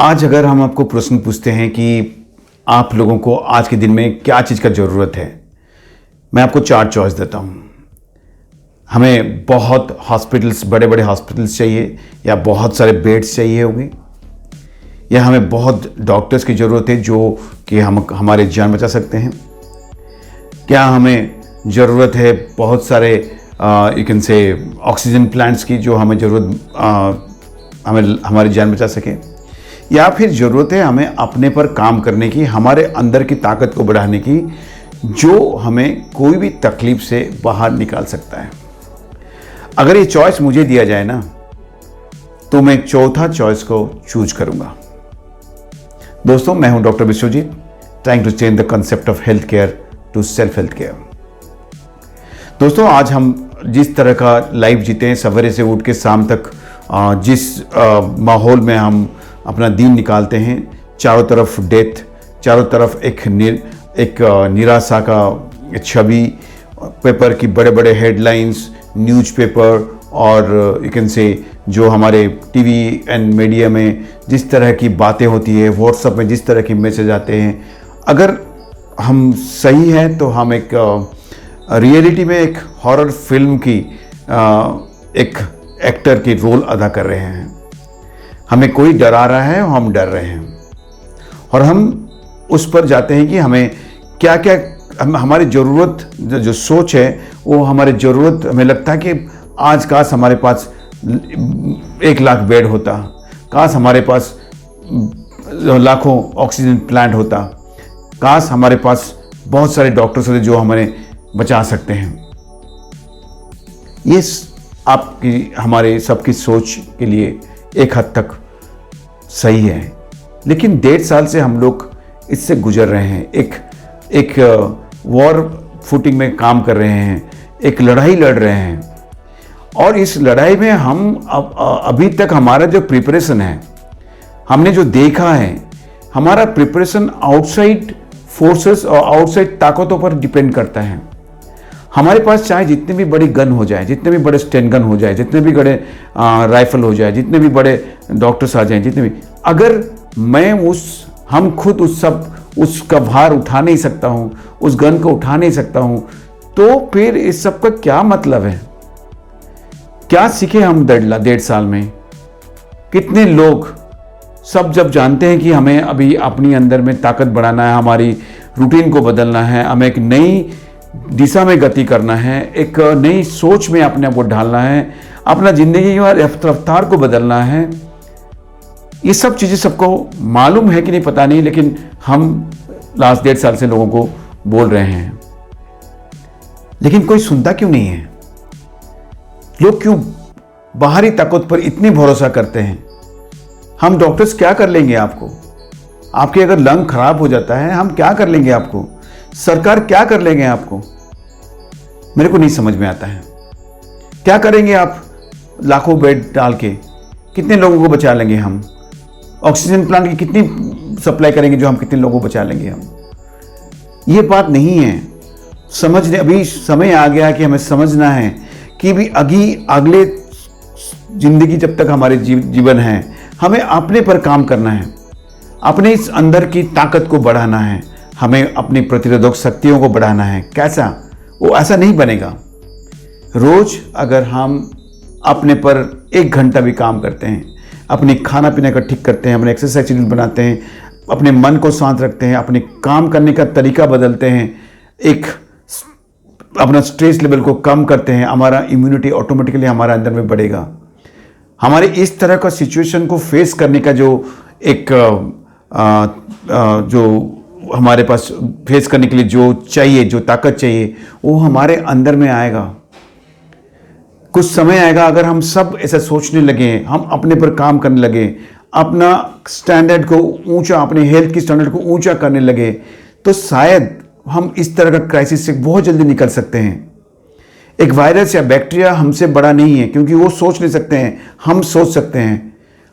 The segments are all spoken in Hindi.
आज अगर हम आपको प्रश्न पूछते हैं कि आप लोगों को आज के दिन में क्या चीज़ का ज़रूरत है, मैं आपको 4 चॉइस देता हूँ। हमें बहुत हॉस्पिटल्स, बड़े बड़े हॉस्पिटल्स चाहिए, या बहुत सारे बेड्स चाहिए होंगे, या हमें बहुत डॉक्टर्स की ज़रूरत है जो कि हम हमारे जान बचा सकते हैं। क्या हमें ज़रूरत है बहुत सारे you can say oxygen plants की जो हमें ज़रूरत हमें हमारी जान बचा सके, या फिर ज़रूरत है हमें अपने पर काम करने की, हमारे अंदर की ताकत को बढ़ाने की, जो हमें कोई भी तकलीफ से बाहर निकाल सकता है। अगर ये चॉइस मुझे दिया जाए ना, तो मैं चौथा चॉइस को चूज करूंगा। दोस्तों, मैं हूं doctor Vishwajeet, trying to change the concept of health care to self health care. दोस्तों, आज हम जिस तरह का लाइफ जीते हैं, सवेरे से उठ के शाम तक जिस माहौल में हम अपना दिन निकालते हैं, चारों तरफ डेथ, चारों तरफ एक निराशा का छवि, पेपर की बड़े बड़े हेडलाइंस, न्यूज़पेपर और यू कैन से जो हमारे टीवी एंड मीडिया में जिस तरह की बातें होती है, व्हाट्सएप में जिस तरह की मैसेज आते हैं, अगर हम सही हैं तो हम एक रियलिटी में एक हॉरर फिल्म की एक एक्टर की रोल अदा कर रहे हैं। हमें कोई डरा रहा है और हम डर रहे हैं, और हम उस पर जाते हैं कि हमें क्या क्या हमारी ज़रूरत, जो सोच है वो हमारी ज़रूरत, हमें लगता है कि आज काश हमारे पास 1 लाख बेड होता, काश हमारे पास लाखों ऑक्सीजन प्लांट होता, काश हमारे पास बहुत सारे डॉक्टर्स होते जो हमें बचा सकते हैं। ये आपकी हमारे सबकी सोच के लिए एक हद तक सही है, लेकिन 1.5 साल से हम लोग इससे गुजर रहे हैं। एक वॉर फुटिंग में काम कर रहे हैं, एक लड़ाई लड़ रहे हैं, और इस लड़ाई में हम अभी तक हमारा जो प्रिपरेशन है, हमने जो देखा है, हमारा प्रिपरेशन आउटसाइड फोर्सेस और आउटसाइड ताकतों पर डिपेंड करता है। हमारे पास चाहे जितने भी बड़ी गन हो जाए, जितने भी बड़े स्टेन गन हो जाए, जितने भी बड़े राइफल हो जाए, जितने भी बड़े डॉक्टर्स आ जाएं, जितने भी, अगर हम खुद उसका भार उठा नहीं सकता हूँ, उस गन को उठा नहीं सकता हूँ, तो फिर इस सब का क्या मतलब है? क्या सीखे हम 1.5 साल में? कितने लोग सब जब जानते हैं कि हमें अभी अपनी अंदर में ताकत बढ़ाना है, हमारी रूटीन को बदलना है, हमें एक नई दिशा में गति करना है, एक नई सोच में अपने आप को ढालना है, अपना जिंदगी की रफ्तार को बदलना है, ये सब चीज़ें सबको मालूम है कि नहीं पता नहीं, लेकिन हम लास्ट 1.5 साल से लोगों को बोल रहे हैं, लेकिन कोई सुनता क्यों नहीं है? लोग क्यों बाहरी ताकत पर इतनी भरोसा करते हैं? हम डॉक्टर्स क्या कर लेंगे आपको? आपके अगर लंग खराब हो जाता है, हम क्या कर लेंगे आपको? सरकार क्या कर लेंगे आपको? मेरे को नहीं समझ में आता है। क्या करेंगे आप लाखों बेड डाल के? कितने लोगों को बचा लेंगे हम? ऑक्सीजन प्लांट की कितनी सप्लाई करेंगे जो हम कितने लोगों को बचा लेंगे हम? ये बात नहीं है समझने। अभी समय आ गया कि हमें समझना है कि भी अगले जिंदगी जब तक हमारे जीवन है, हमें अपने पर काम करना है, अपने इस अंदर की ताकत को बढ़ाना है, हमें अपनी प्रतिरोधक शक्तियों को बढ़ाना है। कैसा? वो ऐसा नहीं बनेगा। रोज अगर हम अपने पर 1 घंटा भी काम करते हैं, अपनी खाना पीना का ठीक करते हैं, अपने एक्सरसाइज शेड्यूल बनाते हैं, अपने मन को शांत रखते हैं, अपने काम करने का तरीका बदलते हैं, एक अपना स्ट्रेस लेवल को कम करते हैं, हमारा इम्यूनिटी ऑटोमेटिकली हमारे अंदर में बढ़ेगा। हमारे इस तरह का सिचुएशन को फेस करने का जो एक जो हमारे पास फेस करने के लिए जो चाहिए, जो ताकत चाहिए, वो हमारे अंदर में आएगा। कुछ समय आएगा, अगर हम सब ऐसा सोचने लगे, हम अपने पर काम करने लगे, अपना स्टैंडर्ड को ऊंचा, अपने हेल्थ की स्टैंडर्ड को ऊंचा करने लगे, तो शायद हम इस तरह का क्राइसिस से बहुत जल्दी निकल सकते हैं। एक वायरस या बैक्टीरिया हमसे बड़ा नहीं है, क्योंकि वो सोच नहीं सकते हैं, हम सोच सकते हैं।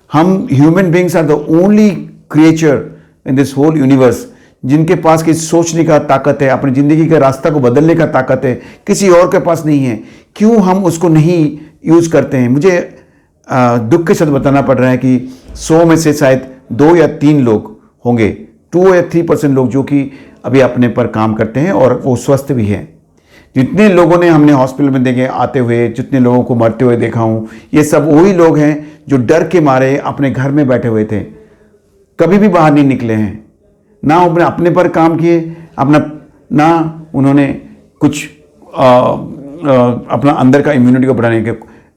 हम human beings are the only creature in this whole universe जिनके पास की सोचने का ताकत है, अपनी ज़िंदगी का रास्ता को बदलने का ताकत है, किसी और के पास नहीं है। क्यों हम उसको नहीं यूज़ करते हैं? मुझे दुख के साथ बताना पड़ रहा है कि 100 में से शायद 2 या 3 लोग होंगे, 2 या 3% लोग जो कि अभी अपने पर काम करते हैं और वो स्वस्थ भी हैं। जितने लोगों ने हमने हॉस्पिटल में देखे आते हुए, जितने लोगों को मरते हुए देखा हूँ, ये सब वही लोग हैं जो डर के मारे अपने घर में बैठे हुए थे, कभी भी बाहर नहीं निकले हैं, ना उन्होंने अपने पर काम किए, ना उन्होंने कुछ अपना अंदर का इम्यूनिटी को बढ़ाने के।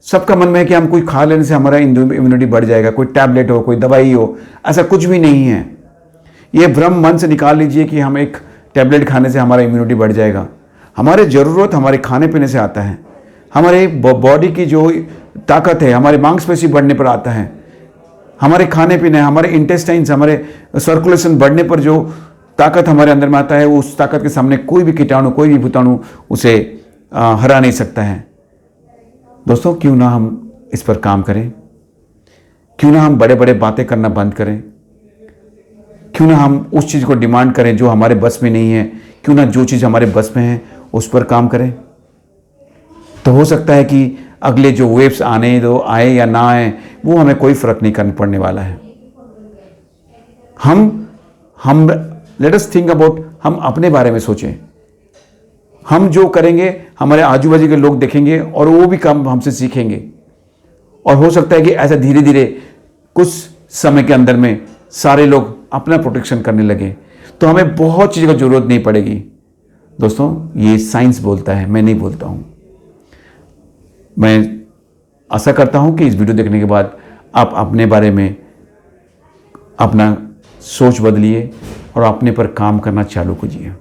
सबका मन में है कि हम कोई खा लेने से हमारा इम्यूनिटी बढ़ जाएगा, कोई टैबलेट हो, कोई दवाई हो, ऐसा कुछ भी नहीं है। ये भ्रम मन से निकाल लीजिए कि हम एक टैबलेट खाने से हमारा इम्यूनिटी बढ़ जाएगा। हमारे ज़रूरत हमारे खाने पीने से आता है, हमारे बॉडी की जो ताकत है हमारे मांसपेशी बढ़ने पर आता है, हमारे खाने पीने, हमारे इंटेस्टाइन्स, हमारे सर्कुलेशन बढ़ने पर जो ताकत हमारे अंदर में आता है, उस ताकत के सामने कोई भी कीटाणु, कोई भी भूताणु उसे हरा नहीं सकता है। दोस्तों, क्यों ना हम इस पर काम करें, क्यों ना हम बड़े बड़े बातें करना बंद करें, क्यों ना हम उस चीज़ को डिमांड करें जो हमारे बस में नहीं है, क्यों ना जो चीज़ हमारे बस में है उस पर काम करें। तो हो सकता है कि अगले जो वेव्स आए या ना आए, वो हमें कोई फर्क नहीं करने पड़ने वाला है। हम लेट अस थिंक अबाउट, हम अपने बारे में सोचें। हम जो करेंगे हमारे आजू बाजू के लोग देखेंगे और वो भी काम हमसे सीखेंगे, और हो सकता है कि ऐसा धीरे धीरे कुछ समय के अंदर में सारे लोग अपना प्रोटेक्शन करने लगे, तो हमें बहुत चीज़ की जरूरत नहीं पड़ेगी। दोस्तों, ये साइंस बोलता है, मैं नहीं बोलता हूँ। मैं आशा करता हूँ कि इस वीडियो देखने के बाद आप अपने बारे में अपना सोच बदलिए और अपने पर काम करना चालू कीजिए।